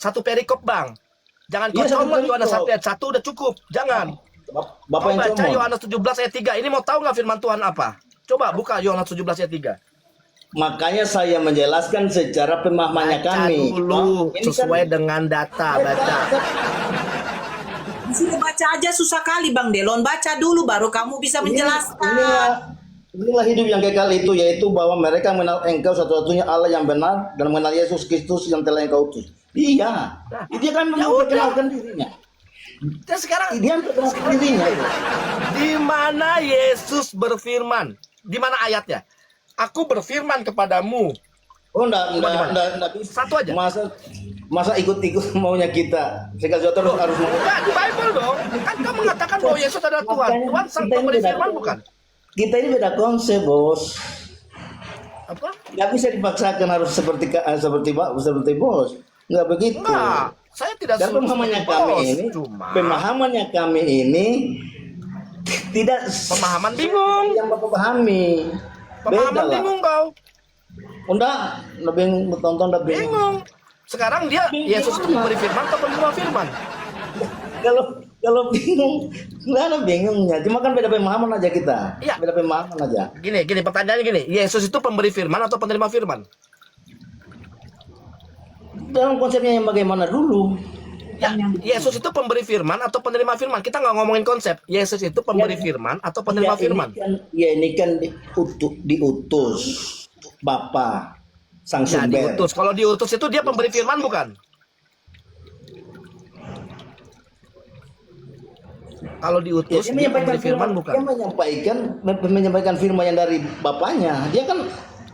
satu perikop bang. Jangan kau Iya, satu comot Yohanes perikop. 1 ayat 1 udah cukup. Jangan. Bapak Kau yang baca comot. Yohanes 17 ayat 3. Ini mau tahu nggak firman Tuhan apa? Coba buka Yohanes 17 ayat 3. Makanya saya menjelaskan secara pemahamannya Baca kami. dulu Ini sesuai kan- dengan data. Baca. Sudah baca aja susah kali Bang Delon. Baca dulu baru kamu bisa menjelaskan. Inilah hidup yang kekal itu, yaitu bahwa mereka mengenal engkau satu-satunya Allah yang benar dan mengenal Yesus Kristus yang telah engkau utus. Iya, dia kan Ya memperkenalkan dirinya. Dan sekarang Dia memperkenalkan dirinya. di mana Yesus berfirman? Di mana ayatnya? Aku berfirman kepadamu. Oh, Gimana? enggak bisa. Satu aja. Masa ikut-ikut maunya kita. Segala sesuatu harus mau. Enggak, di Bible dong. Kan kamu mengatakan bahwa Yesus adalah Tuhan. Tuhan sang pemberi firman bukan? Kita ini beda konsep, Bos. Apa? Nggak bisa dipaksakan harus seperti bos. Nggak begitu. Enggak. Saya tidak Dan pemahamannya seperti kami bos. ini, Cuma pemahamannya kami ini tidak pemahaman bingung. yang Bapak pahami. Pemahaman Beda lah. bingung kau. Udah, lebih tonton udah bingung. Bingung. Sekarang dia Yesus itu memberi firman atau penerima firman? Kalau bingung, nggak ada bingungnya. Cuma kan beda pemahaman aja kita. Iya. Beda pemahaman aja. Gini, pertanyaannya gini. Yesus itu pemberi firman atau penerima firman? Dalam konsepnya yang bagaimana dulu? Ya, Yesus itu pemberi firman atau penerima firman? Kita nggak ngomongin konsep. Yesus itu pemberi Ya. firman atau penerima firman? Ini kan diutus Bapa Sang Ya, Sumber. diutus. Kalau diutus itu dia pemberi firman bukan? Kalau diutus Ya, dia pemberi firman bukan? Dia menyampaikan firman yang dari Bapaknya. Dia kan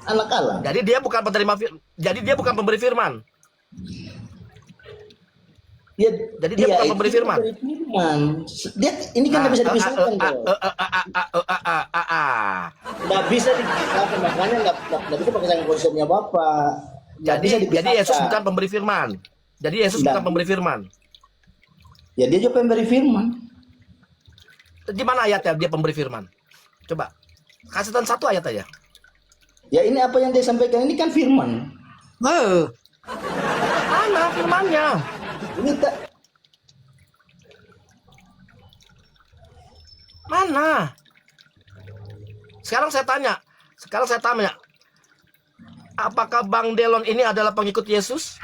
anak Allah. Jadi dia bukan penerima jadi dia bukan pemberi firman. Dia, Jadi dia bukan itu pemberi firman. pemberi firman. Dia ini kan nggak bisa dipisahkan kok. Nggak bisa dipisahkan, makanya nggak bisa pakai sama konsepnya Bapak. Nggak bisa Jadi dipisahkan. Yesus bukan pemberi firman. Jadi Yesus Nggak. bukan pemberi firman. Ya dia juga pemberi firman. Di mana ayatnya dia pemberi firman? Coba kasih tahu satu ayat aja. Ya ini apa yang dia sampaikan ini kan firman. Mana firmannya? Ini tak Mana? Sekarang saya tanya. Apakah Bang Delon ini adalah pengikut Yesus?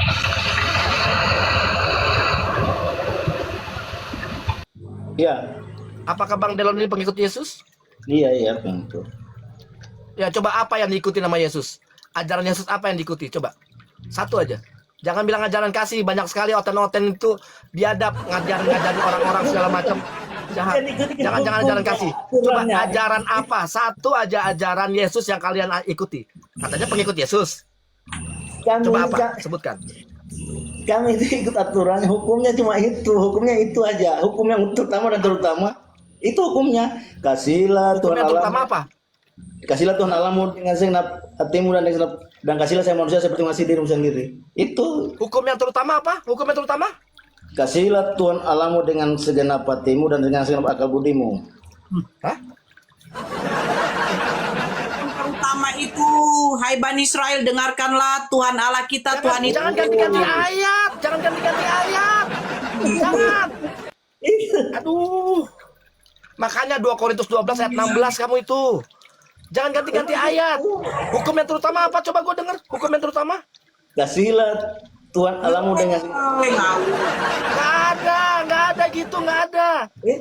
ya. Apakah Bang Delon ini pengikut Yesus? Iya tentu. Ya, coba apa yang diikuti nama Yesus? Ajaran Yesus apa yang diikuti? Coba. Satu aja. Jangan bilang ajaran kasih, banyak sekali oten-oten itu biadab, ngajarin orang-orang segala macam. Jahat. Jangan ajaran kasih. Coba ajaran apa? Satu aja ajaran Yesus yang kalian ikuti. Katanya pengikut Yesus. Coba apa? Sebutkan. Kami itu ikut aturannya, hukumnya cuma itu, hukumnya itu aja, hukum yang terutama dan terutama itu hukumnya. Kasihlah Tuhan Hukumnya terutama Allah, apa? kasihlah Tuhan Allahmu dengan segenap hatimu dan kasihlah saya manusia seperti mengasihi dirimu sendiri. Itu Hukum yang terutama apa? Hukum yang terutama? kasihlah Tuhan Allahmu dengan segenap hatimu dan dengan segenap akal budimu. Hah? Terutama itu, hai Bani Israel, dengarkanlah Tuhan Allah kita, Tuhan itu. Jangan ganti-ganti ayat. Jangan ganti-ganti ayat. Jangan. Aduh. Makanya 2 Korintus 12 ayat 16 kamu itu. Jangan ganti-ganti ayat. Hukum yang terutama apa? Coba gue dengar. Hukum yang terutama? Kasihlah Tuhan Allahmu dengan Nggak ada gitu, nggak ada. eh?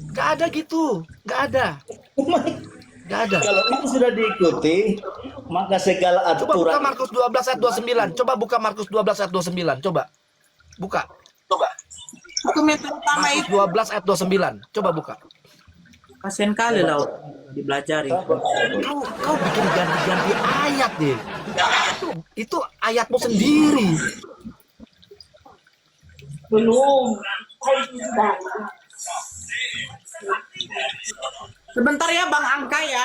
Nggak ada gitu, nggak ada. Nggak ada. Kalau itu sudah diikuti, maka segala Coba buka aturan Markus 12 ayat 29. Coba buka Markus 12 ayat 29. Coba. Buka. Hukum yang terutama Markus itu. 12 ayat 29. Coba buka. Kasian kali lah dipelajari. Kau bikin ganti-ganti ayat deh. Itu ayatmu sendiri. Belum. Sebentar ya Bang Angka ya.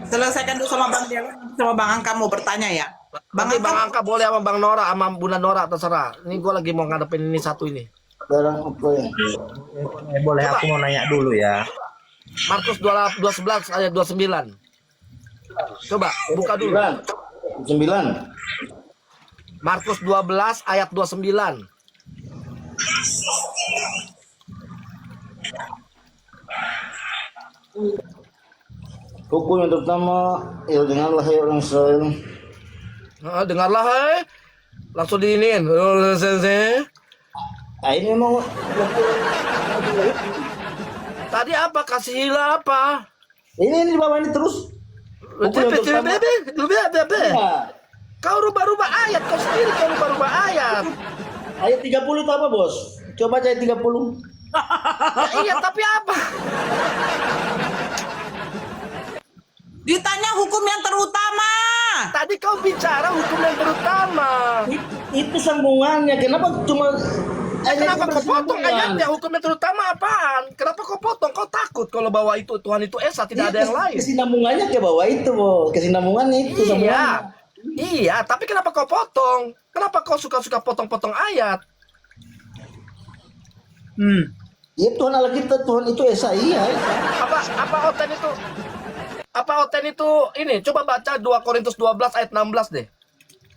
Selesaikan dulu sama Bang Dewa, sama Bang Angka mau bertanya ya. Bang Nanti Bang Angka, Angka boleh sama Bang Nora, sama Bunda Nora, terserah. Ini gue lagi mau ngadepin ini satu ini. barang apa ya? Boleh Coba. aku mau nanya dulu ya. Markus 12 ayat 29. Coba buka dulu. 9. Markus 12 ayat 29. Hukum yang terutama, ya dengarlah hai orang Israel. Nah, dengarlah hai. Langsung diinin. Nah, ini memang Tadi apa? Kasihilah apa? ini di bawah ini terus. Hukum yang terutama. Ya. Kau rubah-rubah ayat. Kau sendiri kau rubah-rubah ayat. Ayat 30 itu apa, Bos? Coba aja ayat 30. Ya, iya, tapi apa? Ditanya hukum yang terutama. Tadi kau bicara hukum yang terutama. Itu sambungannya. Kenapa cuma Kenapa kau potong bersambungan? ayatnya? Hukum yang terutama apaan? Kenapa kau potong? Kau takut kalau bawa itu Tuhan itu Esa, tidak ada yang lain. Kesinambungannya ke bawah itu, Bos. Kesinambungannya itu Iya. sambungannya. Iya, tapi kenapa kau potong? Kenapa kau suka-suka potong-potong ayat? Ya Tuhan Allah kita, Tuhan itu Esa, iya. Esa. Apa Oten itu? Apa Oten itu ini? Coba baca 2 Korintus 12 ayat 16 deh.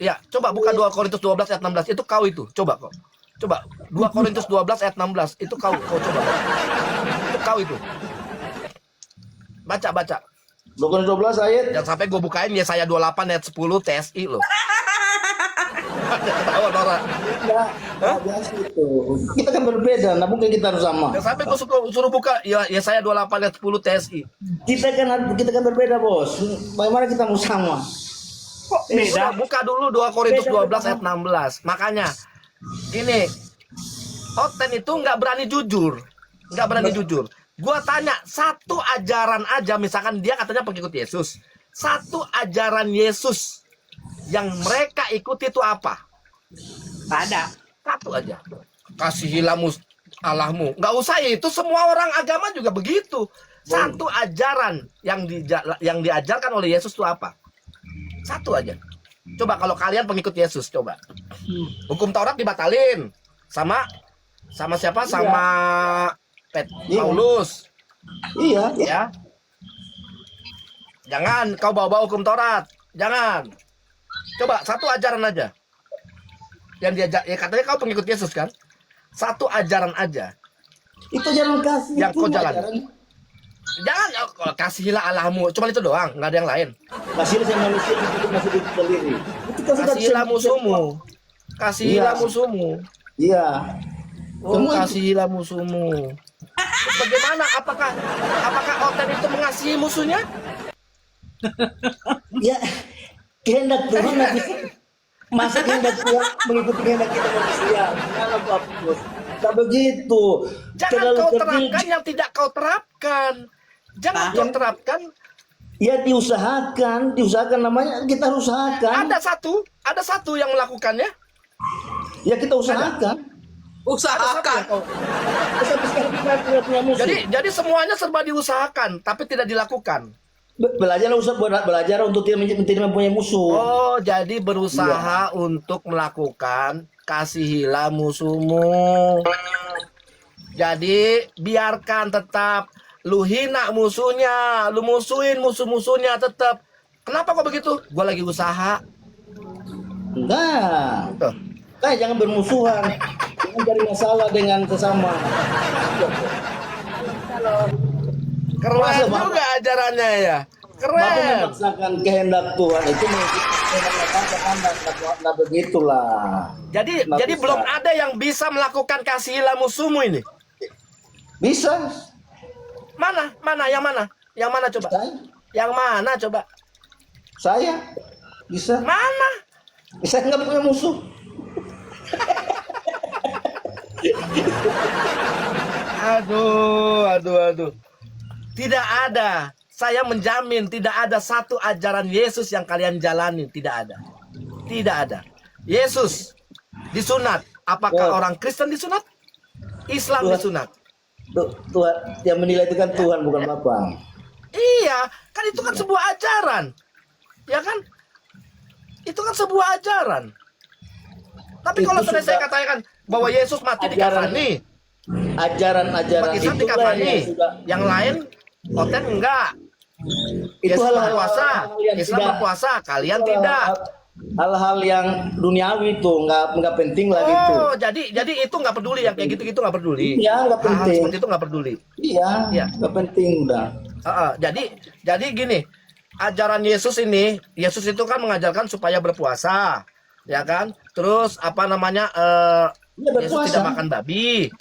Ya, coba buka 2 Korintus 12 ayat 16. Itu kau itu. Coba kok. Coba 2 Korintus 12 ayat 16. Itu kau coba. Itu kau itu. Baca. 12 ayat. Jangan sampai gue bukain Yesaya 28 ayat 10 TSI loh. Ketawa Nora. Nah, biasa itu. Kita kan berbeda, nah mungkin kita harus sama. Jangan sampai gue suruh buka ya Yesaya 28 ayat 10 TSI. Kita kan berbeda, Bos. Bagaimana kita mau sama? Beda. Buka dulu 2 Korintus 12 ayat 16. Makanya gini, Oten itu nggak berani jujur. Gua tanya satu ajaran aja, misalkan dia katanya pengikut Yesus. Satu ajaran Yesus yang mereka ikuti itu apa? Nggak ada. Satu aja. Kasihilah Allahmu. Nggak usah itu, semua orang agama juga begitu. Satu ajaran yang diajarkan oleh Yesus itu apa? Satu aja. Coba kalau kalian pengikut Yesus, coba. Hukum Taurat dibatalin. Sama siapa? Sama Iya. Paulus. Iya. Ya. Jangan kau bawa-bawa hukum Taurat. Jangan. Coba satu ajaran aja. Yang diajak, ya katanya kau pengikut Yesus kan? Satu ajaran aja. Itu jalan kasih. Yang itu kau jalan. ajaran. Jangan kasihilah Allahmu. Cuma itu doang, nggak ada yang lain. Kasih sama manusia itu masih hidup sendiri. Itu kan sudah Kasihilah disebut- musuhmu. Kasihilah Iya. musuhmu. Iya. Oh, Semua itu. kasihilah musuhmu. Bagaimana? Apakah Oten itu mengasihi musuhnya? Ya, kehendak Tuhan nanti. Masa kehendak Tuhan mengikuti kehendak kita manusia? Jangan Pak Bos. Tak begitu. Jangan Terlalu kau kerdil. terapkan yang tidak kau terapkan. Jangan kau terapkan. Ya diusahakan namanya kita harus usahakan. Ada satu yang melakukannya. Ya kita usahakan. Usahakan. Sampai sekarang kita tidak punya musuh. Jadi semuanya serba diusahakan, tapi tidak dilakukan. Belajar untuk tidak mempunyai musuh. Oh, jadi berusaha untuk melakukan kasihilah musuhmu. Jadi biarkan tetap lu hina musuhnya, lu musuhin musuh-musuhnya tetap. Kenapa kok begitu? Gua lagi usaha. Enggak. Tuh. Jangan bermusuhan. Jangan cari masalah dengan sesama. Keren Masa, Bapak? juga ajarannya ya. Bapak Keren. memaksakan kehendak Tuhan itu mengikuti kehendak Bapak, enggak begitulah. Jadi Nggak jadi bisa. belum ada yang bisa melakukan kasihilah musuhmu ini. Bisa. Mana? Yang mana? Yang mana coba? Saya, Yang mana coba? saya bisa. Mana? Saya nggak punya musuh. Aduh. Tidak ada. Saya menjamin tidak ada satu ajaran Yesus yang kalian jalani. Tidak ada. Yesus disunat. Apakah Wow. orang Kristen disunat? Islam Tuhan. disunat. Tuhan yang menilai itu kan Tuhan bukan Bapak. Iya, kan itu kan sebuah ajaran. Ya kan? Itu kan sebuah ajaran. Tapi Itu kalau sudah saya sudah katakan bahwa Yesus mati di ajaran. kafani, Ajaran-ajaran umat Islam itu di kafani, sudah yang lain Oten enggak. itu Yesus hal-hal berpuasa, yang Islam tidak- berpuasa, kalian itu tidak. hal-hal- hal-hal yang duniawi itu nggak penting lah gitu. Oh, jadi itu nggak peduli yang kayak gitu nggak peduli. Iya, nggak Hal-hal penting. seperti itu nggak peduli. Iya, Iya. nggak penting udah. Jadi gini, ajaran Yesus ini, Yesus itu kan mengajarkan supaya berpuasa, ya kan? Terus apa namanya? Iya, Yesus berpuasa. tidak makan babi.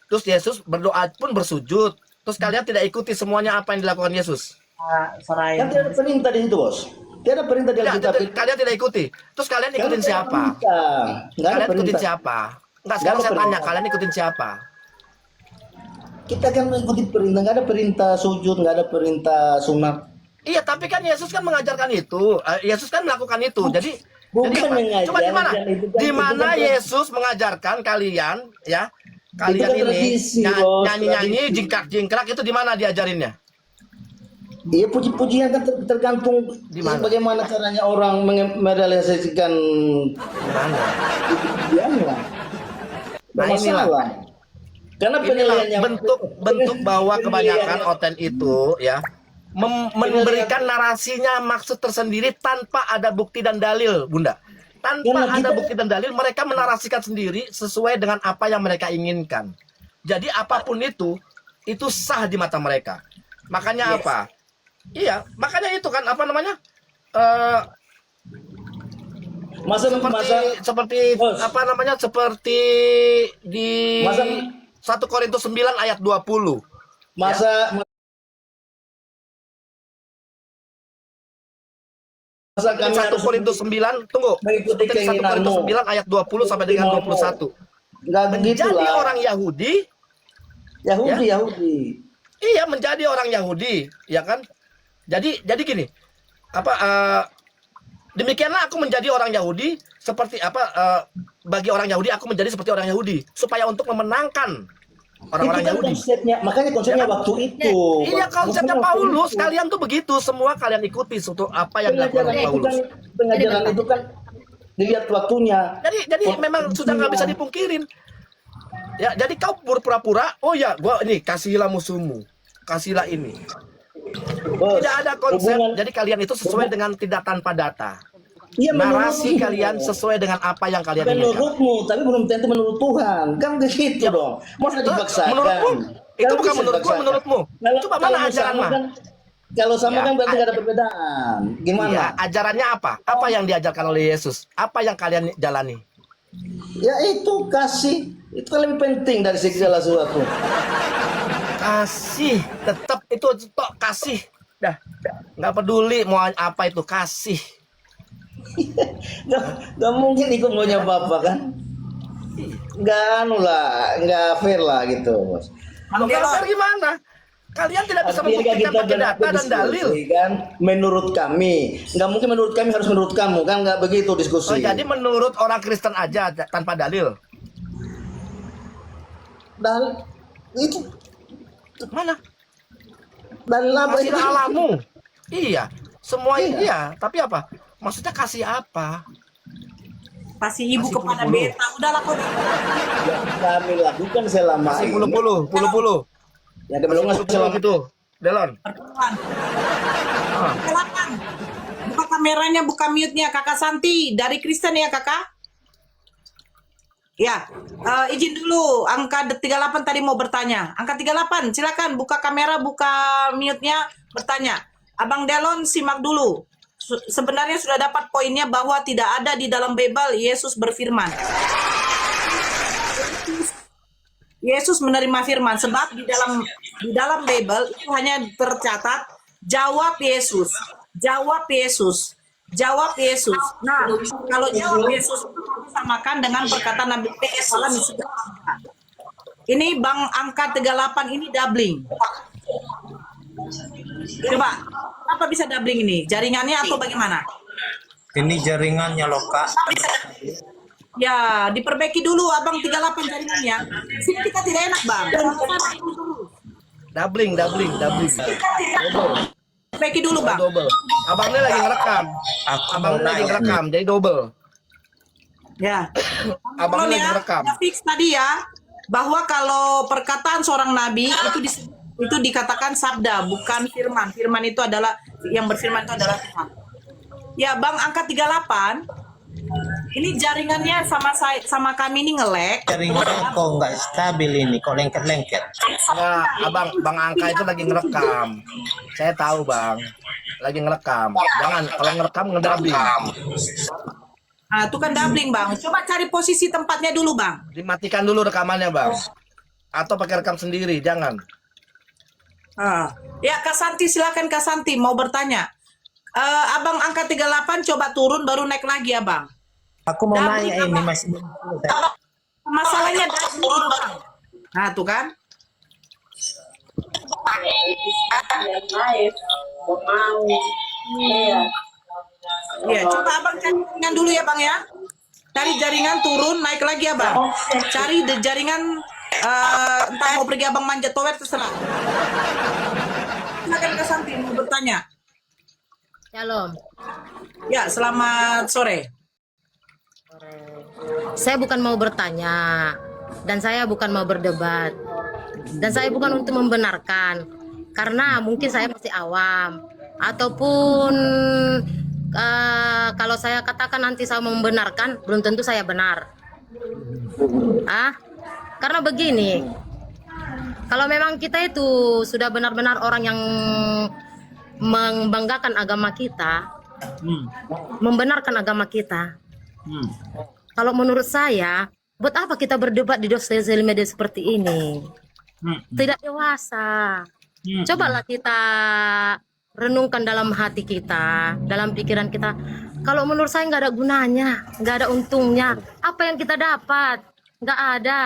Terus Yesus berdoa pun bersujud. Terus kalian tidak ikuti semuanya apa yang dilakukan Yesus. Soraya. Kan tidak ada perintah di situ, Bos. Tidak ada perintah di Alkitab. Kalian tidak ikuti. Terus kalian ikutin siapa? Kalian ikutin siapa? Enggak, sekarang Nggak ada saya tanya, perintah. kalian ikutin siapa? Kita kan mengikuti perintah, nggak ada perintah sujud, nggak ada perintah sunat. Iya, tapi kan Yesus kan mengajarkan itu. Yesus kan melakukan itu. Jadi Bukan apa? mengajar, Coba di mana? itu kan- Di itu mana kan- Yesus mengajarkan kalian, ya? Kalian kan ini tradisi, Bos, nyanyi-nyanyi, tradisi. jingkrak-jingkrak itu di mana diajarinnya? Iya, puji-pujian kan tergantung Di mana? bagaimana caranya orang merealisasikan Di mana? pujiannya. Nah, Nggak inilah. masalah. Karena Inilah penilaiannya bentuk bahwa kebanyakan penilaiannya- oten itu ya memberikan narasinya maksud tersendiri tanpa ada bukti dan dalil, Bunda. Tanpa Karena ada kita- bukti dan dalil, mereka menarasikan sendiri sesuai dengan apa yang mereka inginkan. Jadi apapun itu sah di mata mereka. Makanya apa? Iya, makanya itu kan apa namanya? Seperti Bos. apa namanya? Seperti di Masa- 1 Korintus 9 ayat 20. masa kami 1 harus Korintus 9, tunggu. mengikuti Seperti 1 Korintus keinginanmu. 9 ayat 20 sampai dengan 21. nggak begitu Menjadi lah. orang Yahudi, Yahudi. iya menjadi orang Yahudi, ya kan? Jadi gini, apa demikianlah aku menjadi orang Yahudi seperti apa bagi orang Yahudi aku menjadi seperti orang Yahudi supaya untuk memenangkan orang-orang Itu kan Yahudi. konsepnya waktu itu. Iya konsepnya Waktu Paulus, itu. kalian tuh begitu, semua kalian ikuti untuk apa yang dilakukan Pengajaran oleh itu Paulus. kan pengajaran itu kan dilihat waktunya. Jadi memang sudah nggak bisa dipungkirin. Ya, jadi kau berpura-pura, oh ya, gua ini kasihlah musuhmu, kasihlah ini. Bos, Tidak ada konsep. hubungan- Jadi kalian itu sesuai dengan tidak tanpa data. Iya, Narasi menurutmu. kalian sesuai dengan apa yang kalian inginkan. Menurutmu, tapi belum tentu menurut Tuhan. Kan begitu Ya, dong. Masa itu dipaksakan? menurutmu? Itu Kalau bukan bisa menurutku, dipaksakan. menurutmu. Coba mana kalau ajaran sama mah? kan- Kalau sama Ya, kan berarti nggak ada perbedaan. Gimana? Iya, ajarannya apa? Apa yang diajarkan oleh Yesus? Apa yang kalian jalani? Ya itu kasih. Itu kan lebih penting dari segala sesuatu. Kasih, tetap itu tok kasih. Dah, nggak peduli mau apa itu kasih. Gak mungkin ikut maunya bapak kan? Nggak anu lah, nggak fair lah gitu, Bos. Kalau fair gimana? Kalian tidak bisa Artinya membuktikan pakai data dan berdiskusi, dalil. kan? Menurut kami, nggak mungkin menurut kami harus menurut kamu kan? Nggak begitu Oh, diskusi. jadi menurut orang Kristen aja tanpa dalil. Dan itu Mana? dalil apa itu? Kasih alamu. Iya, semua iya. Tapi apa? Maksudnya kasih apa? Kasih ibu Kasih kepada puluh-puluh. beta. Udahlah kau. Yang kami lakukan selama Kasih ini. puluh-puluh. Yang kami lakukan Puluh-puluh selama gitu. Delon. Pertemuan. Ah. Silakan. Buka kameranya, buka mute-nya. Kakak Santi dari Kristen ya kakak? Ya, izin dulu. Angka 38 tadi mau bertanya. Angka 38, silakan buka kamera, buka mute-nya, bertanya. Abang Delon simak dulu. Sebenarnya sudah dapat poinnya bahwa tidak ada di dalam Bible Yesus berfirman. Yesus menerima firman sebab di dalam Bible itu hanya tercatat jawab Yesus. Nah, kalau jawab Yesus itu disamakan dengan perkataan Nabi PS salam ini Bang angka 38 ini doubling. Coba, apa bisa doubling ini? Jaringannya atau bagaimana? Ini jaringannya loh kak. Ya, diperbaiki dulu Abang 38 jaringannya. Sini kita tidak enak, Bang. Doubling. Perbaiki dulu, Bang. Double. Abangnya lagi ngerekam. Aku mau Abangnya lagi nanya. ngerekam, jadi double. Ya. Abangnya lagi ya, ngerekam. udah fix tadi ya bahwa kalau perkataan seorang nabi itu dikatakan sabda, bukan firman. Firman itu adalah yang berfirman itu adalah Tuhan. Ya, Bang angka 38 Ini jaringannya sama kami ini ngelek. Jaringan kok nggak stabil ini, kok lengket-lengket. Enggak, Bang Angka itu lagi ngerekam. Saya tahu, Bang. Lagi ngerekam. Jangan kalau ngerekam ngedubbing. Ah, itu kan doubling, Bang. Coba cari posisi tempatnya dulu, Bang. Dimatikan dulu rekamannya, Bang. Atau pakai rekam sendiri, jangan. Ah. Ya, Kak Santi, silakan Kak Santi mau bertanya. Abang angka 38 coba turun baru naik lagi, Abang. Aku mau Doubling nanya ini apa? masih belum selesai. Masalahnya turun, Bang. Nah, tuh kan. Iya, coba Abang cari jaringan dulu ya, Bang ya. Cari jaringan turun, naik lagi ya, Bang. Cari jaringan entah mau pergi Abang manjat tower terserah. Silakan Kak Santi mau bertanya. Shalom. Ya, selamat sore. Saya bukan mau bertanya dan saya bukan mau berdebat dan saya bukan untuk membenarkan karena mungkin saya masih awam ataupun kalau saya katakan nanti saya membenarkan belum tentu saya benar. Karena begini, kalau memang kita itu sudah benar-benar orang yang membanggakan agama kita, membenarkan agama kita. Kalau menurut saya, buat apa kita berdebat di sosial media seperti ini? Tidak dewasa. Cobalah kita renungkan dalam hati kita, dalam pikiran kita. Kalau menurut saya nggak ada gunanya, nggak ada untungnya. Apa yang kita dapat? Nggak ada.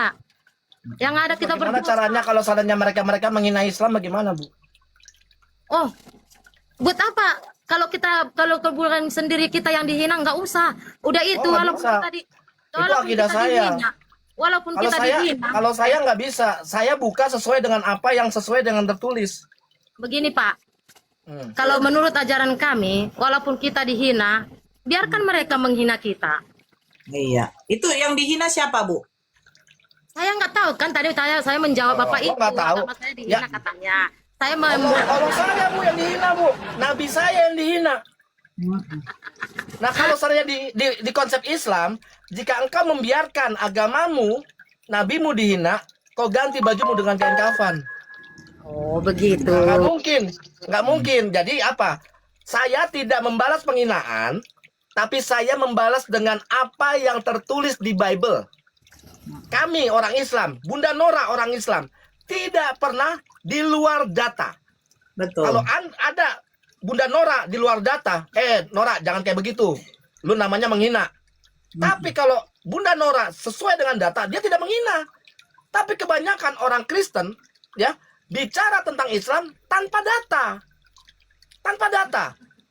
Yang ada kita Bagaimana berdosa. caranya kalau seandainya mereka menghina Islam bagaimana, Bu? Oh, buat apa? Kalau keburukan sendiri kita yang dihina nggak usah. Udah itu nggak walaupun bisa. kita Itu akidah saya. Walaupun Kalau kita saya dihina. kalau saya nggak bisa, saya buka sesuai dengan apa yang sesuai dengan tertulis. Begini Pak, kalau menurut ajaran kami, walaupun kita dihina, biarkan mereka menghina kita. Iya. Itu yang dihina siapa, Bu? Saya nggak tahu kan tadi saya menjawab Bapak kok itu. nggak tahu? Agama saya dihina Ya. katanya. Saya Allah saya, Bu, yang dihina, Bu. Nabi saya yang dihina. Nah, kalau saya di konsep Islam, jika engkau membiarkan agamamu, nabimu dihina, kau ganti bajumu dengan kain kafan. Oh begitu. Nggak mungkin, nggak mungkin. Jadi apa? Saya tidak membalas penghinaan, tapi saya membalas dengan apa yang tertulis di Bible. Kami orang Islam, Bunda Nora orang Islam, tidak pernah di luar data. Betul. Kalau ada Bunda Nora di luar data, Nora jangan kayak begitu. Lu namanya menghina. Tapi kalau Bunda Nora sesuai dengan data, dia tidak menghina. Tapi kebanyakan orang Kristen ya bicara tentang Islam tanpa data. Tanpa data.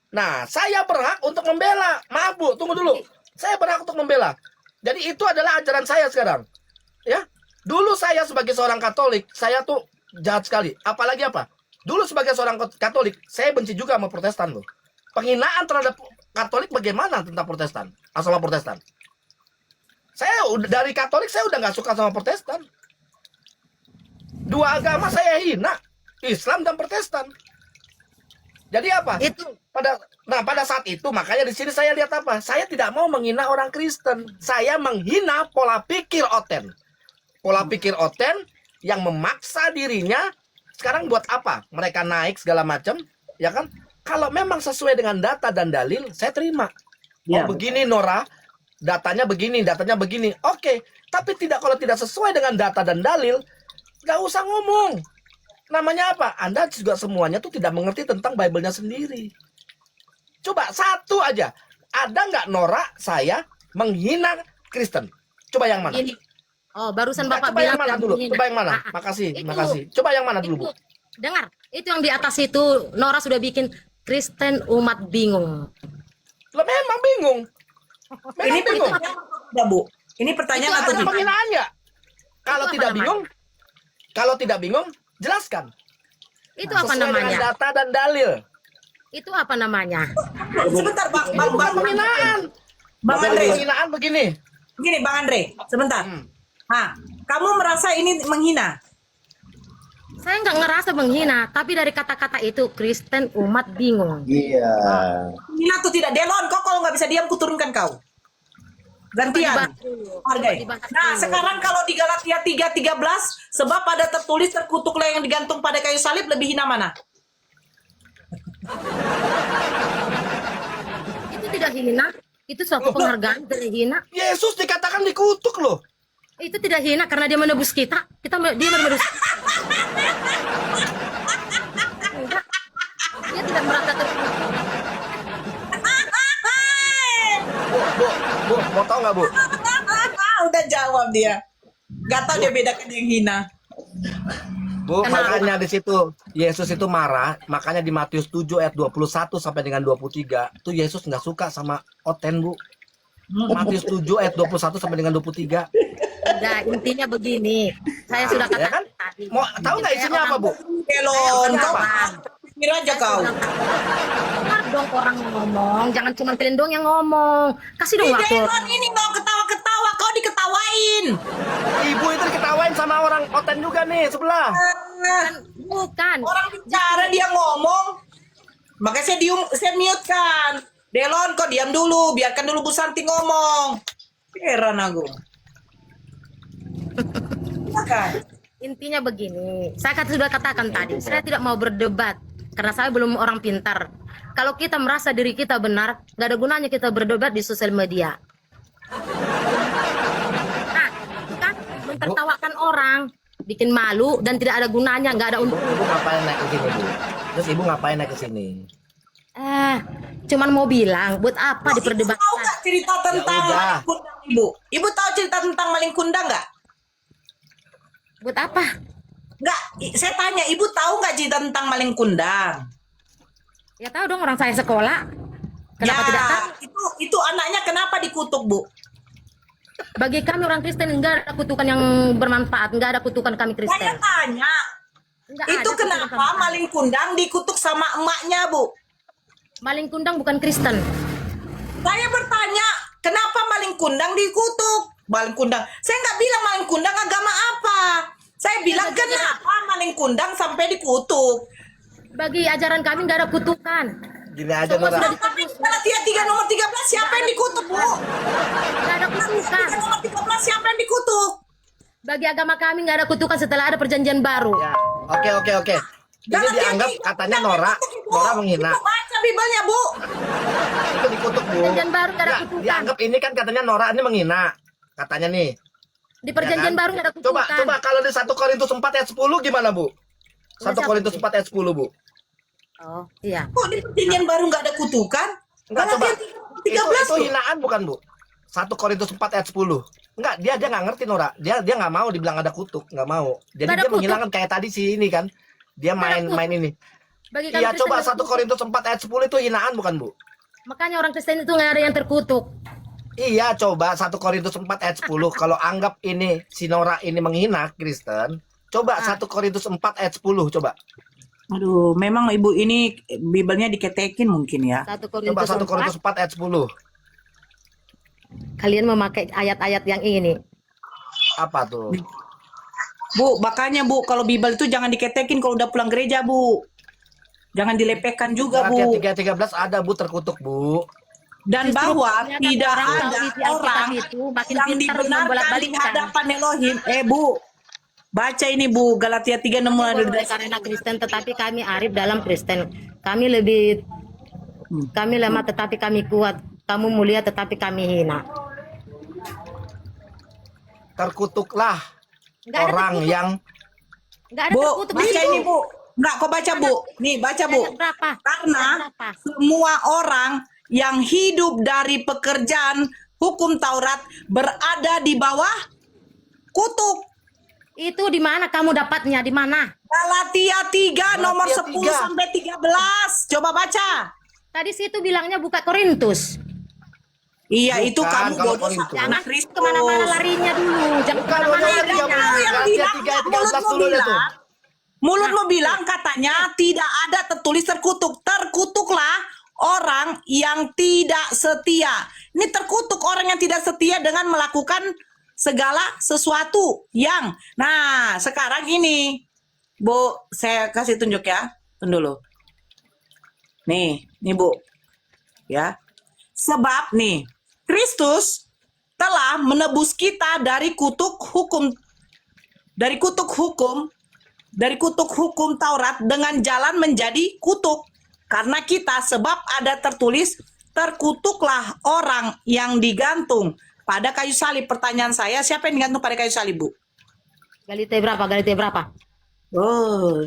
Nah, saya berhak untuk membela. Maaf, Bu, tunggu dulu. Saya berhak untuk membela. Jadi itu adalah ajaran saya sekarang. Ya. Dulu saya sebagai seorang Katolik, saya tuh jahat sekali. Apalagi apa? Dulu sebagai seorang Katolik, saya benci juga sama Protestan loh. Penghinaan terhadap Katolik bagaimana tentang Protestan? Sama Protestan. Saya udah dari Katolik saya udah nggak suka sama Protestan. Dua agama saya hina, Islam dan Protestan. Jadi apa? Itu Pada saat itu makanya di sini saya lihat apa? Saya tidak mau menghina orang Kristen. Saya menghina pola pikir Oten. Pola pikir Oten yang memaksa dirinya sekarang buat apa? Mereka naik segala macam, ya kan? Kalau memang sesuai dengan data dan dalil, saya terima. Ya, Oh begini Nora, datanya begini, datanya begini. Oke, tapi kalau tidak sesuai dengan data dan dalil, nggak usah ngomong. Namanya apa? Anda juga semuanya tuh tidak mengerti tentang Bible-nya sendiri. Coba satu aja. Ada nggak Nora saya menghina Kristen? Coba yang mana? Gini. Oh, barusan Bapak Coba yang bilang mana yang dulu? menghina. Coba yang mana? Ah, Makasih, itu- makasih. Coba yang mana dulu, Bu? Dengar, itu yang di atas itu Nora sudah bikin Kristen umat bingung. Lo memang bingung. Ini Memang bingung. pertanyaan atau Bu? Ini pertanyaan Itu atau apa tidak? Penghinaan ya? Kalau Itu apa tidak namanya? bingung, kalau tidak bingung, jelaskan. Itu apa Sesuai dengan namanya? data dan dalil. Itu apa namanya? Sebentar, Bang. Itu bukan penghinaan. Bang Andre. Penghinaan begini. Begini, Bang Andre. Sebentar. Nah, kamu merasa ini menghina? Saya nggak ngerasa menghina, tapi dari kata-kata itu Kristen umat bingung. Iya. Menghina atau tidak? Delon, kau kalau nggak bisa diam, kuturunkan kau. Gantian. Hargai. Dibahas Nah, dulu. sekarang kalau di Galatia 3:13, sebab pada tertulis terkutuklah yang digantung pada kayu salib, lebih hina mana? Itu tidak hina, itu suatu penghargaan, tidak hina. Yesus dikatakan dikutuk loh. Itu tidak hina karena dia menebus kita. Dia menebus. Enggak. Dia tidak merasa terkutuk. Bu, mau tahu nggak Bu? Udah jawab dia. Gak tahu dia bedakan yang hina. Bu, Kenapa? makanya di situ Yesus itu marah, makanya di Matius 7 ayat 21 sampai dengan 23, tuh Yesus nggak suka sama Oten, Bu. Matius 7 ayat 21 sampai dengan 23. Enggak, intinya begini. Saya sudah Ya katakan kan? tadi. Mau tahu nggak isinya apa, Bu? Elon, kau Kenapa? pikir aja kau. Dengar dong orang ngomong, jangan cuma kalian dong yang ngomong. Kasih dong waktu. Elon ini mau ketawa-ketawa, kau diketawain. Ibu itu diketawain sama orang Oten juga nih sebelah. Bukan. Orang bicara dia ngomong. Makanya saya mute kan. Delon, kau diam dulu, biarkan dulu Bu Santi ngomong. Heran aku. Iya kan? Intinya begini, saya sudah katakan tadi, saya tidak mau berdebat karena saya belum orang pintar. Kalau kita merasa diri kita benar, gak ada gunanya kita berdebat di sosial media. Nah, kan mentertawakan orang, bikin malu dan tidak ada gunanya, nggak ada Ibu, untuk. ibu ngapain naik ke sini, Bu? Terus ibu ngapain naik ke sini? Cuman mau bilang, buat Ibu apa tahu diperdebatkan? nggak cerita tentang udah. maling kundang, Ibu? Ibu tahu cerita tentang maling kundang nggak? Buat apa? Nggak, saya tanya, Ibu tahu nggak cerita tentang maling kundang? Ya tahu dong orang saya sekolah. Kenapa Ya, tidak tahu? itu anaknya kenapa dikutuk, Bu? Bagi kami orang Kristen enggak ada kutukan yang bermanfaat, enggak ada kutukan kami Kristen. Saya tanya, Enggak itu ada kutukan kenapa bermanfaat. maling kundang dikutuk sama emaknya, Bu? Maling kundang bukan Kristen. Saya bertanya, kenapa maling kundang dikutuk? Maling kundang. Saya nggak bilang maling kundang agama apa. Saya bilang kenapa maling kundang sampai dikutuk. Bagi ajaran kami enggak ada kutukan. Gini aja, Semua Nora. sudah Tapi Galatia 3 nomor 13 siapa yang dikutuk, Bu? Enggak ada kutukan. 3 nomor 13 siapa yang dikutuk? Bagi agama kami enggak ada kutukan setelah ada perjanjian baru. Ya, oke. Ini Galatia dianggap 3 katanya yang Nora dikutuk, Bu. menghina. Ibu baca Bibalnya, Bu. Itu dikutuk, Bu. Perjanjian baru nggak ada Nggak, kutukan. dianggap ini kan katanya Nora ini menghina. Katanya nih. Di perjanjian Ya kan? baru enggak ada kutukan. Coba kalau di 1 Korintus 4 ayat 10 gimana, Bu? 1 siapa, Korintus Bu? 4 ayat 10, Bu. Oh, iya. Kok di perjanjian baru nggak ada kutukan? Enggak, coba. Galatia Itu 13, Bu. hinaan bukan, Bu? 1 Korintus 4 ayat 10. Enggak, dia nggak ngerti, Nora. Dia nggak mau dibilang ada kutuk, nggak mau. Jadi Nggak ada dia menghilangkan kayak tadi sih ini kan. Dia Nggak ada main ini. Bagi kami Iya, Kristen coba nggak ada 1 Korintus 4 ayat 10 itu hinaan bukan, Bu? Makanya orang Kristen itu nggak ada yang terkutuk. Iya, coba 1 Korintus 4 ayat 10. Kalau anggap ini si Nora ini menghina Kristen, coba 1 Korintus 4 ayat 10 coba. Aduh, memang Ibu ini Bibelnya diketekin mungkin ya. 1 Coba Korintus 1 4, Korintus 4 ayat 10. kalian memakai ayat-ayat yang ini. Apa tuh? Bu, makanya Bu, kalau Bibel itu jangan diketekin kalau udah pulang gereja, Bu. Jangan dilepekkan juga, Galatia Bu. 3:13 ada, Bu, terkutuk, Bu. Dan Justru bahwa ternyata tidak orang ada tahu isi Alkitab orang itu makin yang pintar dibenarkan di membolak-balikkan. hadapan Elohim. Bu, baca ini Bu, Galatia 3 nomor Boleh karena Kristen tetapi kami arif dalam Kristen. Kami lebih kami lemah tetapi kami kuat. Kamu mulia tetapi kami hina. Terkutuklah Nggak ada orang terkutuk. yang Enggak ada Bu, terkutuk di baca situ. ini Bu. Enggak, kau baca Bu. Nih, baca Bu. Ayat berapa? Karena Ayat berapa? semua orang yang hidup dari pekerjaan hukum Taurat berada di bawah kutuk. Itu di mana kamu dapatnya? Di mana? Galatia 3 nomor Galatia 10 3. sampai 13. Coba baca. Tadi situ bilangnya buka Korintus. Iya, Bukan, itu kamu kalau bodoh Korintus. sama Jangan Kristus. kemana-mana larinya dulu. Jangan Bukan, kemana-mana Galatia larinya. 3, Kamu yang Galatia bilang, 3 ayat 13 mulutmu dulu deh tuh. bilang, mulutmu bilang katanya tidak ada tertulis terkutuk. Terkutuklah orang yang tidak setia. Ini terkutuk orang yang tidak setia dengan melakukan segala sesuatu yang. Nah, sekarang ini, Bu, saya kasih tunjuk ya. Tunggu dulu. Nih Bu. Ya. Sebab nih, Kristus telah menebus kita dari kutuk hukum Taurat dengan jalan menjadi kutuk karena kita, sebab ada tertulis, terkutuklah orang yang digantung pada kayu salib. Pertanyaan saya, siapa yang digantung pada kayu salib, Bu? Galatia berapa? Oh,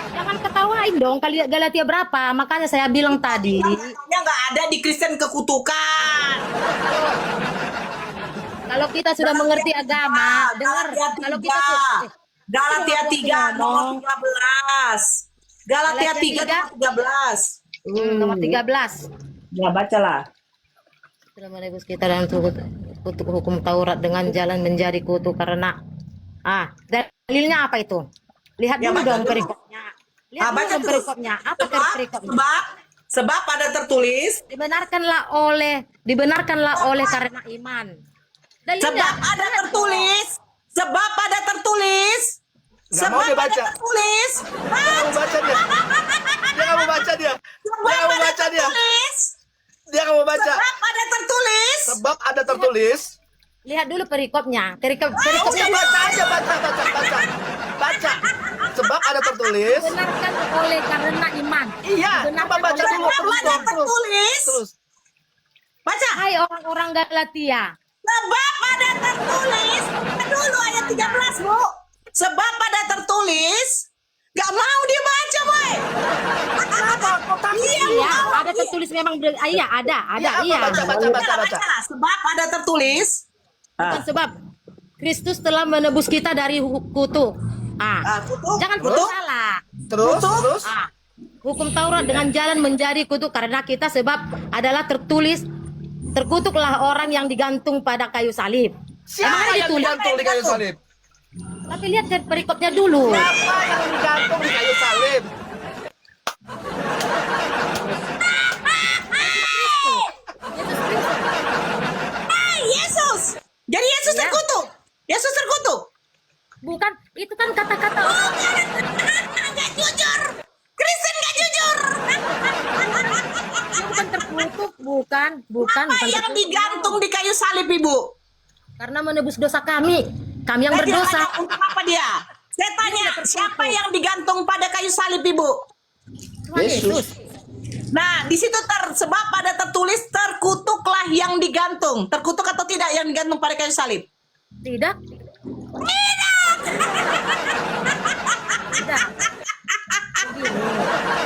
Jangan ketawain dong, Galatia berapa? Makanya saya bilang tadi. katanya nggak ada di Kristen kekutukan. Kalau kita sudah mengerti agama, dengar. Kalau kita Galatia 3 nomor 13. Galatia 3 nomor 13. nomor 13. Ya, bacalah. Sudah menebus kita dalam kutuk hukum Taurat dengan jalan menjadi kutuk karena dalilnya apa itu? Lihat Ya, dulu baca dong dulu. perikopnya. Lihat Baca dulu terus. perikopnya. Apa perikopnya? Sebab ada tertulis, Dibenarkanlah oleh karena iman. Dalilnya. sebab ada tertulis, sebab ada tertulis, Nggak mau sebab dia ada baca. tertulis, Dia nggak mau baca dia. Dia nggak mau baca dia. sebab Dia nggak mau ada baca dia. tertulis, Dia nggak mau baca. sebab ada tertulis. Sebab ada tertulis. Lihat dulu perikopnya. Udah Perikopnya baca aja, baca. Sebab ada tertulis. dibenarkan oleh karena iman. Iya, Dibenarkan apa baca oleh dulu Sebab terus ada dong, tertulis. terus. Baca. Hai orang-orang Galatia. Sebab ada tertulis. Dulu ayat 13, Bu. Sebab ada tertulis. Gak mau dia baca, boy. Iya, Iya, mau. ada tertulis memang iya, ada, Ya, apa, iya. baca. Sebab ada tertulis. Bukan sebab Kristus telah menebus kita dari kutuk. Kutuk. Jangan Terus? putus salah. Terus. Hukum Taurat dengan jalan menjadi kutuk karena kita, sebab adalah tertulis, terkutuklah orang yang digantung pada kayu salib. Siapa yang digantung di kayu salib? Tapi lihat perikopnya dulu. Siapa yang digantung di kayu salib? Yesus. Jadi Yesus Iya. terkutuk. Yesus terkutuk. Bukan, itu kan kata-kata orang. Gak jujur. Kristen gak jujur. Bukan terkutuk, bukan Apa yang terkutuk. digantung di kayu salib, Ibu? Karena menebus dosa kami yang Saya tidak berdosa. tanya untuk apa dia? Saya tanya, siapa yang digantung pada kayu salib, Ibu? Tuhan Yesus. Nah, di situ sebab pada tertulis, terkutuklah yang digantung. Terkutuk atau tidak yang digantung pada kayu salib? Tidak. Tidak.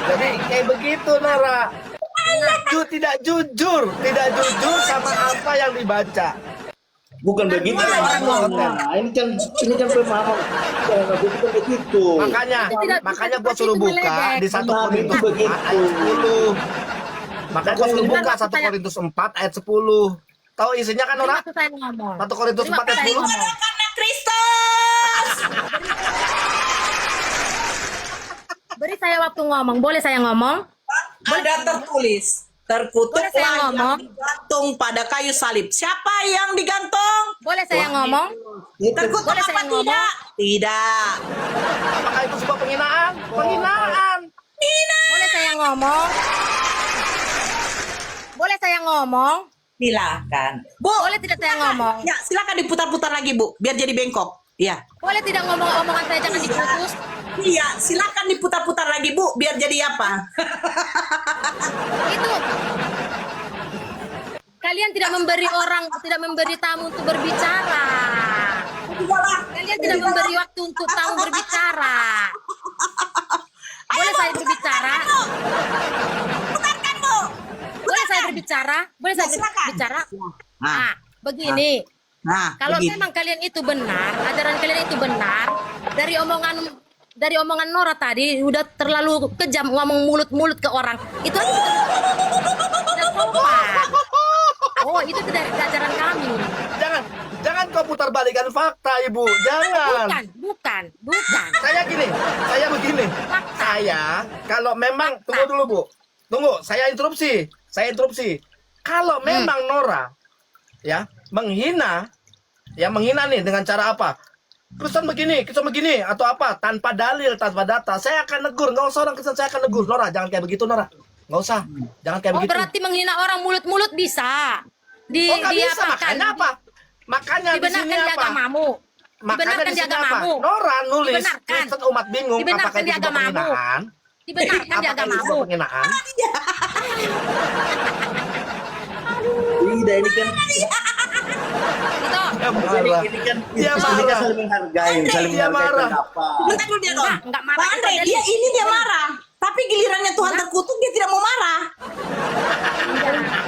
Jadi kayak begitu, Nara. Tidak jujur sama apa yang dibaca. Bukan begitu. Nah, ini kan pemahaman. Bukan begitu. Makanya gua suruh buka di 1 Nah, Korintus itu 4 begitu. ayat 10. Makanya gua suruh buka Benar, 1 Korintus 4 ayat 10. Tahu isinya kan, Nora? Waktu saya ngomong. 1 Korintus 4 ayat 10. Karena Kristus. Beri saya waktu ngomong. Boleh saya ngomong? Ada tertulis, terkutuklah Boleh saya yang ngomong? digantung pada kayu salib. Siapa yang digantung? Boleh saya ngomong? Terkutuk Boleh apa saya ngomong? tidak? Tidak. Apakah itu sebuah penghinaan? Penghinaan. Boleh saya ngomong? Boleh saya ngomong? Silakan. Bu, Boleh tidak saya ngomong? ya silakan diputar-putar lagi, Bu, biar jadi bengkok. Iya. Boleh tidak ngomong omongan saya jangan diputus? Iya, silakan diputar-putar lagi, Bu, biar jadi apa? Itu. Kalian tidak memberi tamu untuk berbicara. Kalian tidak memberi waktu untuk tamu berbicara. Boleh saya berbicara? Putarkan, Bu. Boleh saya berbicara? Boleh saya Silakan. berbicara? Nah. Nah, begini. Nah, Kalau begini. memang kalian itu benar, ajaran kalian itu benar, dari omongan Nora tadi udah terlalu kejam ngomong mulut-mulut ke orang. Itu aja tidak sopan. Oh, itu tidak ajaran kami. Jangan kau putar balikan fakta, Ibu. Jangan. Bukan. Saya begini. Saya kalau memang tunggu dulu, Bu. Tunggu, saya interupsi. Kalau memang Nora ya menghina nih dengan cara apa? Kristen begini atau apa? Tanpa dalil, tanpa data. Saya akan negur, nggak usah orang Kristen, saya akan negur. Nora, jangan kayak begitu, Nora. Nggak usah. Jangan kayak Oh, begitu. berarti menghina orang mulut-mulut bisa. Oh, nggak bisa. diapakan? Makanya apa? Makanya di sini Dibenarkan di apa? agamamu. Makanya Dibenarkan di di sini apa? agamamu. Nora nulis Dibenarkan. Kristen umat bingung Dibenarkan apakah di itu sebuah agamamu. penghinaan? Dibenarkan di Apakah itu agamamu. sebuah penghinaan? Tidak, ini kan Itu. Dia marah. ini kan Dia ini kan marah. saling menghargai, saling Dia menghargai marah. pendapat. Bentar dulu dia dong. Enggak marah. Bang Andre, Itu dia Deli. ini dia marah. Tapi gilirannya Tuhan terkutuk dia tidak mau marah.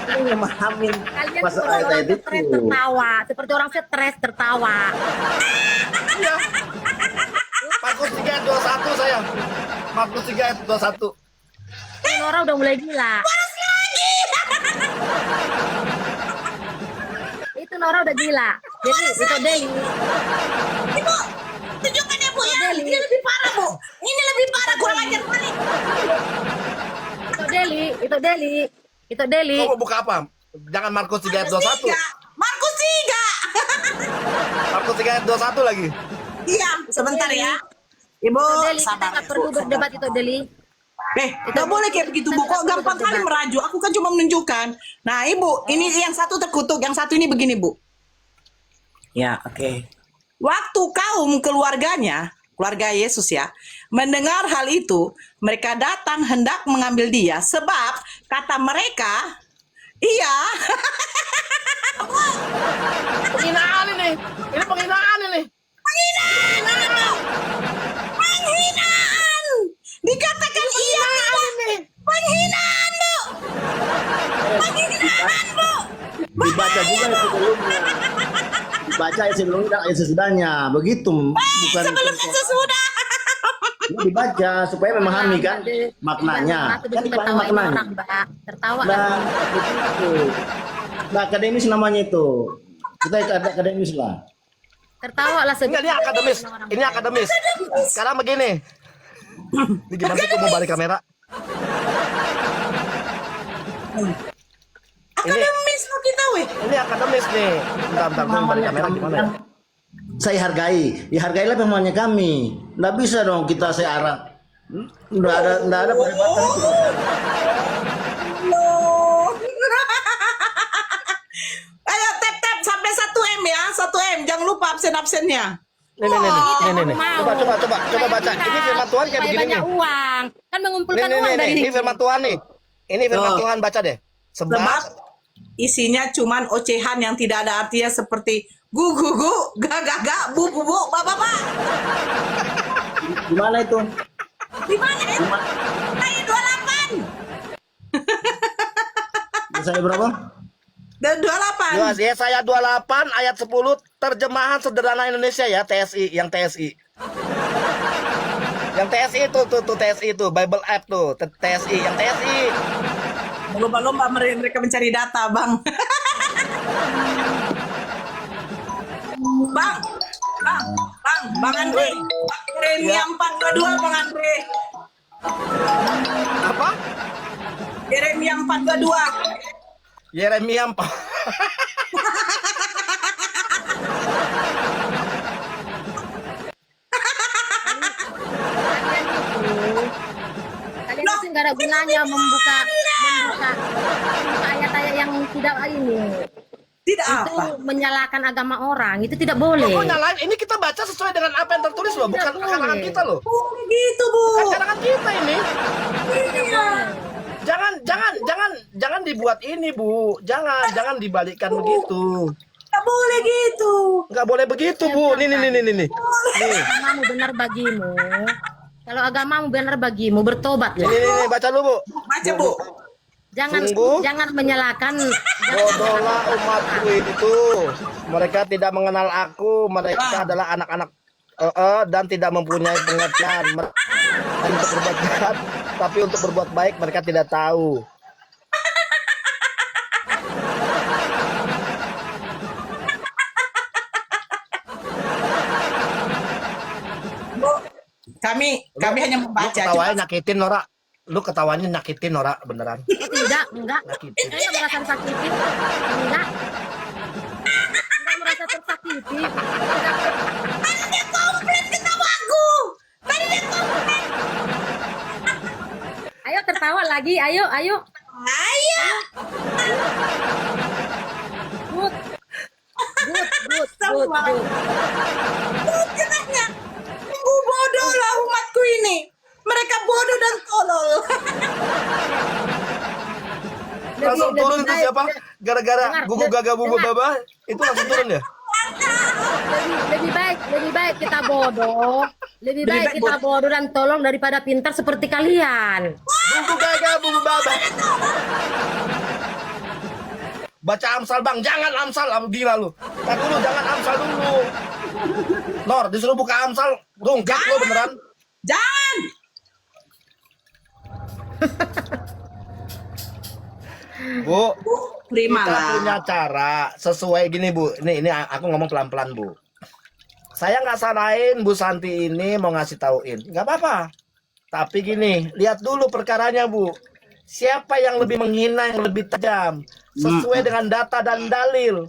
Ini memahami Kalian masa seperti orang ayat itu. stres tertawa, seperti orang stres tertawa. Iya. Markus 3 ayat 21 sayang. Markus 3 ayat 21. Nora udah mulai gila. Itu Nora udah gila. Jadi itu Deli. Ibu, tunjukkan ya Bu ya. Deli. Ini lebih parah Bu. Ini lebih parah, kurang ajar kali. Itu Deli. Kau mau buka apa? Jangan Markus 3 ayat 21. Markus 3. Markus 3 ayat 21 lagi. Iya, sebentar ya. Ibu, Itu Deli, kita sabar. nggak perlu berdebat itu Deli. Nggak boleh kayak begitu Bu. Kok gampang kali merajuk. Aku kan cuma menunjukkan. Nah Ibu, ini yang satu terkutuk, yang satu ini begini Bu. Ya, oke. Waktu kaum keluarganya, keluarga Yesus ya, mendengar hal itu, mereka datang hendak mengambil dia. Sebab kata mereka, iya, Penghinaan ini. Ini penghinaan ini. penghinaan. Dikatakan iya, penghinaan Bu. Penghinaan Bu. Dibaca juga itu sebelumnya. Dibaca ayat sebelumnya dan ayat sesudahnya. Begitu, bukan Sebelum sesudah. ini dibaca supaya memahami kan maknanya. Kan dipahami maknanya. Orang, Mbak. Tertawa kan? Nah, begitu. Nah, akademis namanya itu. Kita ada akademis lah. Tertawa lah Enggak, ini akademis. Ini akademis. Sekarang begini. Ini gimana sih kau mau balik kamera? Akademis lo kita weh. Ini akademis nih. Bentar, kau mau balik kamera gimana ya? Saya hargai, dihargailah pemahamannya kami. Nggak bisa dong kita searah. Nggak ada perdebatan itu. Loh. Ayo tap sampai 1 M ya, 1 M. Jangan lupa absen-absennya. Nih. Coba baca. Ini firman Tuhan kayak Supaya begini banyak nih. uang. Kan mengumpulkan uang dari Ini firman Tuhan nih. Ini firman Tuh. Tuhan, baca deh. Sebab Sebab isinya cuman ocehan yang tidak ada artinya seperti gu, ga, bu, ba. Gimana itu? Di mana itu? Ayat 28. Saya berapa? Dan 28. Yesaya 28 ayat 10 terjemahan sederhana Indonesia ya, TSI, yang TSI. Yang TSI itu tuh TSI itu Bible app tuh, TSI, yang TSI. Lomba-lomba mereka mencari data, Bang. Bang Andre. Yeremia 4:22, Bang Andre. Apa? Yeremia 4:22. Yeremia 4. Kalian itu nggak ada gunanya membuka ayat-ayat yang tidak ini. Tidak Itu apa? menyalahkan agama orang, itu tidak boleh. Kok nyalain? Ini kita baca sesuai dengan apa yang tertulis loh, bukan Tidak karangan boleh. kita loh. Oh, gitu, Bu. Bukan karangan kita ini. Iya. Jangan dibuat ini, Bu. Jangan dibalikkan begitu. Nggak boleh gitu. Nggak boleh begitu, Bu. Nih. Nih. Agamamu benar bagimu. Kalau agamamu benar bagimu, bertobat ya. Ini baca dulu, Bu. Baca, Bu. Sungguh? Jangan menyalahkan. Bodohlah umatku itu. Mereka tidak mengenal aku. Mereka adalah anak-anak dan tidak mempunyai pengertian. Untuk berbuat jahat, tapi untuk berbuat baik mereka tidak tahu. Bu, kami hanya Lu membaca. ketawanya nyakitin Nora. Lu ketawanya nyakitin Nora beneran. Tidak, enggak. Nyakitin. Saya merasa tersakiti. Enggak. Enggak merasa tersakiti. Tadi dia komplain ketawaku. Tadi dia komplain. Ayo tertawa lagi, ayo. Ayo. semua. Kenanya, bodoh lah umatku ini. Mereka bodoh dan tolol. Langsung turun itu baik- siapa? Gara-gara Dengar, gugu gaga bubu dengar. baba itu langsung turun ya? lebih baik kita bodoh, lebih baik baik kita bodoh dan tolong daripada pintar seperti kalian. Gugu gaga bubu baba. Baca Amsal bang, jangan Amsal, gila lu. Tak dulu, jangan Amsal dulu. Nor, disuruh buka Amsal, rungkat lu beneran. Jangan. Bu, kita Terimalah. punya cara sesuai gini bu. Ini aku ngomong pelan-pelan bu. Saya nggak salahin Bu Santi ini mau ngasih tauin, nggak apa-apa. Tapi gini, lihat dulu perkaranya bu. Siapa yang lebih menghina, yang lebih tajam, sesuai dengan data dan dalil.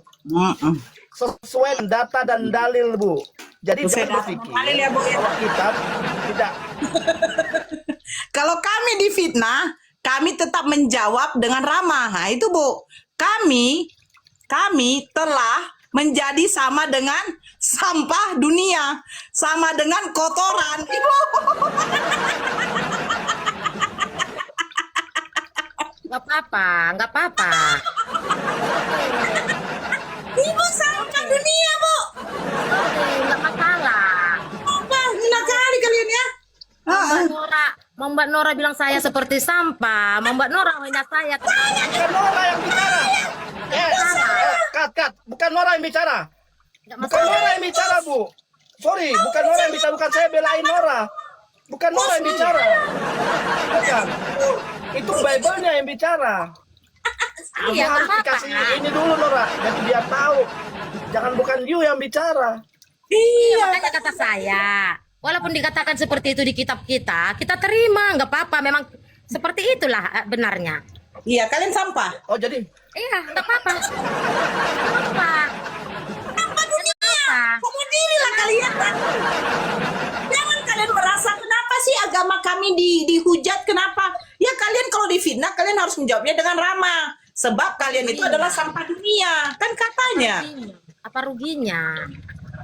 Sesuai dengan data dan dalil bu. Jadi Sesuai jangan data berpikir dan dalil ya, Bu, ya. bahwa kita tidak. Kalau kami difitnah, kami tetap menjawab dengan ramah. Nah, itu Bu. Kami telah menjadi sama dengan sampah dunia, sama dengan kotoran. Ibu. Nggak apa-apa, nggak apa-apa. Ibu sampah dunia, Bu. Oke, nggak masalah. Apa? Hina kali kalian ya. Mbak Nora bilang saya seperti sampah. Mbak Nora hina saya. Bukan Nora yang bicara. Kat. Bukan Nora yang bicara. Nggak Bukan masalah. Nora yang bicara, Bu. Sorry, bukan Nora yang bicara. Bukan saya belain Nora. Bukan Nora yang bicara. Bukan. Itu Bible-nya yang bicara. Kamu Iya, harus nggak dikasih apa-apa. ini dulu, Nora. Jadi biar tahu. Jangan bukan you yang bicara. Iya, makanya kata saya. Walaupun dikatakan seperti itu di kitab kita terima, nggak apa-apa. Memang seperti itulah benarnya. Iya, kalian sampah. Oh, jadi Iya, nggak apa-apa. Nggak apa-apa. Sampah dunia. Apa? Kamu dirilah kalian. Jangan kalian merasa kenapa sih agama kami dihujat, kenapa? Ya kalian kalau difitnah kalian harus menjawabnya dengan ramah. Sebab kalian itu adalah sampah dunia. Kan katanya. Apa ruginya?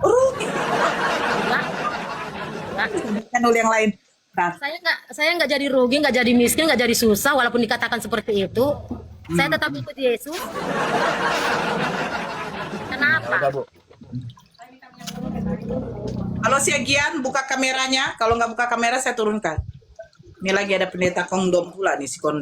Rugi. Enggak. Enggak. Channel yang lain. Nah, Saya nggak jadi rugi, nggak jadi miskin, nggak jadi susah walaupun dikatakan seperti itu. Saya tetap ikut Yesus. Kenapa? udah, Bu. kalau si Agian buka kameranya, kalau nggak buka kamera saya turunkan. Ini lagi ada pendeta kondom pula nih si kondom.